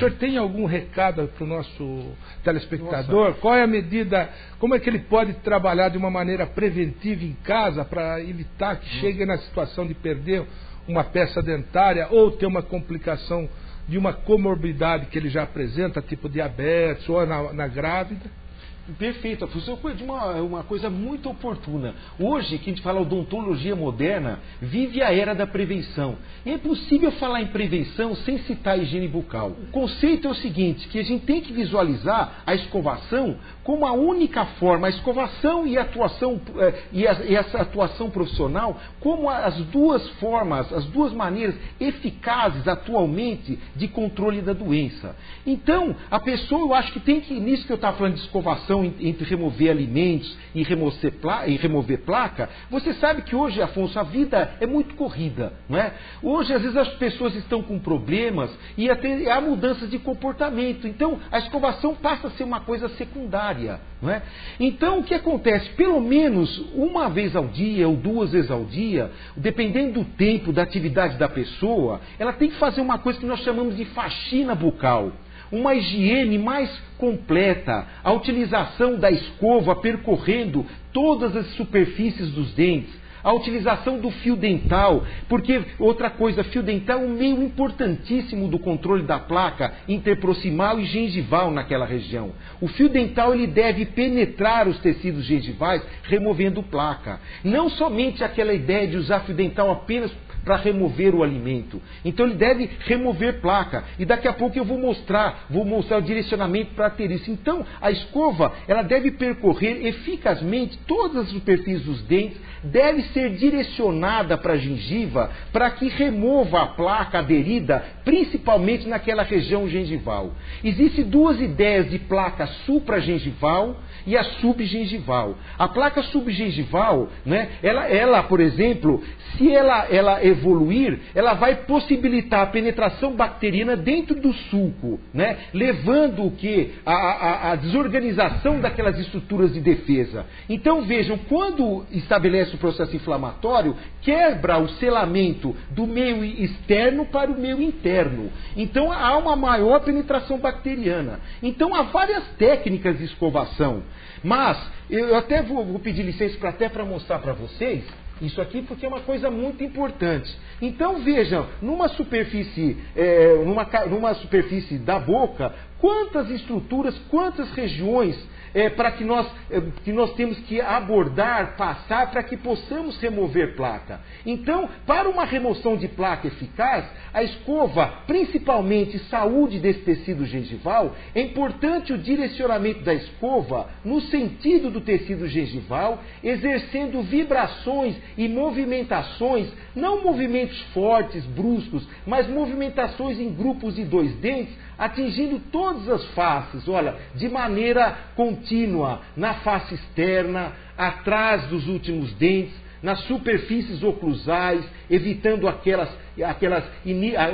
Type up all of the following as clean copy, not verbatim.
senhor tem algum recado para o nosso telespectador? Qual é a medida, como é que ele pode trabalhar de uma maneira preventiva em casa para evitar que chegue na situação de perder uma peça dentária ou ter uma complicação de uma comorbidade que ele já apresenta, tipo diabetes ou na grávida? Perfeito, Afonso, uma coisa muito oportuna. Hoje, que a gente fala odontologia moderna, vive a era da prevenção. E é impossível falar em prevenção sem citar a higiene bucal. O conceito é o seguinte, que a gente tem que visualizar a escovação como a única forma, a escovação e a atuação, e essa atuação profissional, como as duas formas, as duas maneiras eficazes atualmente de controle da doença. Então, a pessoa, eu acho que tem que, nisso que eu estava falando de escovação, entre remover alimentos e remover placa, você sabe que hoje, Afonso, a vida é muito corrida, não é? Hoje, às vezes, as pessoas estão com problemas e até há mudanças de comportamento. Então, a escovação passa a ser uma coisa secundária, não é? Então, o que acontece? Pelo menos uma vez ao dia ou duas vezes ao dia, dependendo do tempo, da atividade da pessoa, ela tem que fazer uma coisa que nós chamamos de faxina bucal. Uma higiene mais completa, a utilização da escova percorrendo todas as superfícies dos dentes, a utilização do fio dental, porque outra coisa, fio dental é um meio importantíssimo do controle da placa interproximal e gengival naquela região. O fio dental ele deve penetrar os tecidos gengivais removendo placa. Não somente aquela ideia de usar fio dental apenas para remover o alimento. Então ele deve remover placa. E daqui a pouco eu vou mostrar o direcionamento para ter isso. Então a escova, ela deve percorrer eficazmente todas as superfícies dos dentes, deve ser direcionada para a gengiva para que remova a placa aderida, principalmente naquela região gengival. Existem duas ideias de placa supragengival e a subgengival. A placa subgengival, né, ela, por exemplo, se ela evoluir, ela vai possibilitar a penetração bacteriana dentro do sulco, né, levando o que? A desorganização daquelas estruturas de defesa. Então vejam, quando estabelece o processo inflamatório, quebra o selamento do meio externo para o meio interno. Então há uma maior penetração bacteriana. Então há várias técnicas de escovação. Mas eu até vou pedir licença para mostrar para vocês isso aqui, porque é uma coisa muito importante. Então vejam, numa superfície da boca, quantas estruturas, quantas regiões para que nós temos que abordar, passar, para que possamos remover placa. Então, para uma remoção de placa eficaz, a escova, principalmente saúde desse tecido gengival, é importante o direcionamento da escova no sentido do tecido gengival, exercendo vibrações e movimentações, não movimentos fortes, bruscos, mas movimentações em grupos de dois dentes, atingindo todas as faces, olha, de maneira contínua, na face externa, atrás dos últimos dentes, nas superfícies oclusais, evitando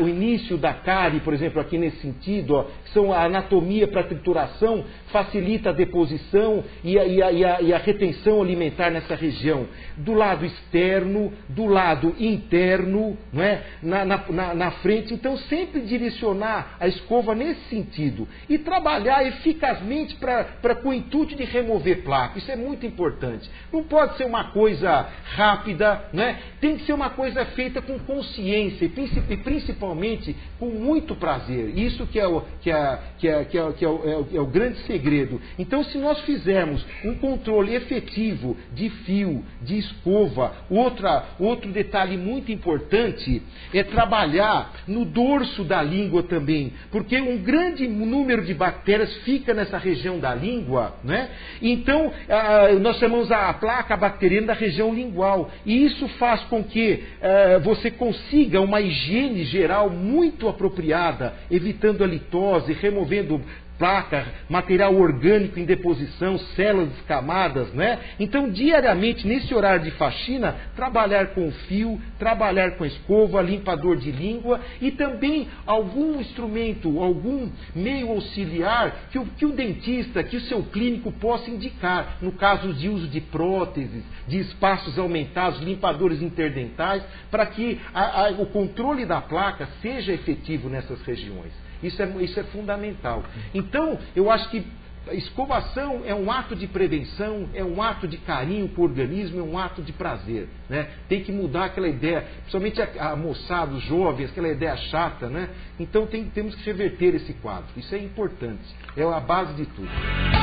o início da cárie, por exemplo, aqui nesse sentido, ó, que são a anatomia para trituração, facilita a deposição e a retenção alimentar nessa região. Do lado externo, do lado interno, não é? na frente. Então, sempre direcionar a escova nesse sentido. E trabalhar eficazmente com o intuito de remover placa. Isso é muito importante. Não pode ser uma coisa rápida, né? Tem que ser uma coisa feita com consciência e principalmente com muito prazer. Isso que é o grande segredo. Então, se nós fizermos um controle efetivo de fio, de escova, outro detalhe muito importante é trabalhar no dorso da língua também, porque um grande número de bactérias fica nessa região da língua, né? Então, nós chamamos a placa bacteriana da região lingual, e isso faz com que você consiga uma higiene geral muito apropriada, evitando a litose, removendo placa, material orgânico em deposição, células descamadas, né? Então, diariamente, nesse horário de faxina, trabalhar com fio, trabalhar com escova, limpador de língua e também algum instrumento, algum meio auxiliar que o dentista, que o seu clínico possa indicar, no caso de uso de próteses, de espaços aumentados, limpadores interdentais, para que o controle da placa seja efetivo nessas regiões. Isso é fundamental. Então, eu acho que a escovação é um ato de prevenção, é um ato de carinho com o organismo, é um ato de prazer, né? Tem que mudar aquela ideia, principalmente a moçada, os jovens, aquela ideia chata, né? Então temos que reverter esse quadro. Isso é importante, é a base de tudo.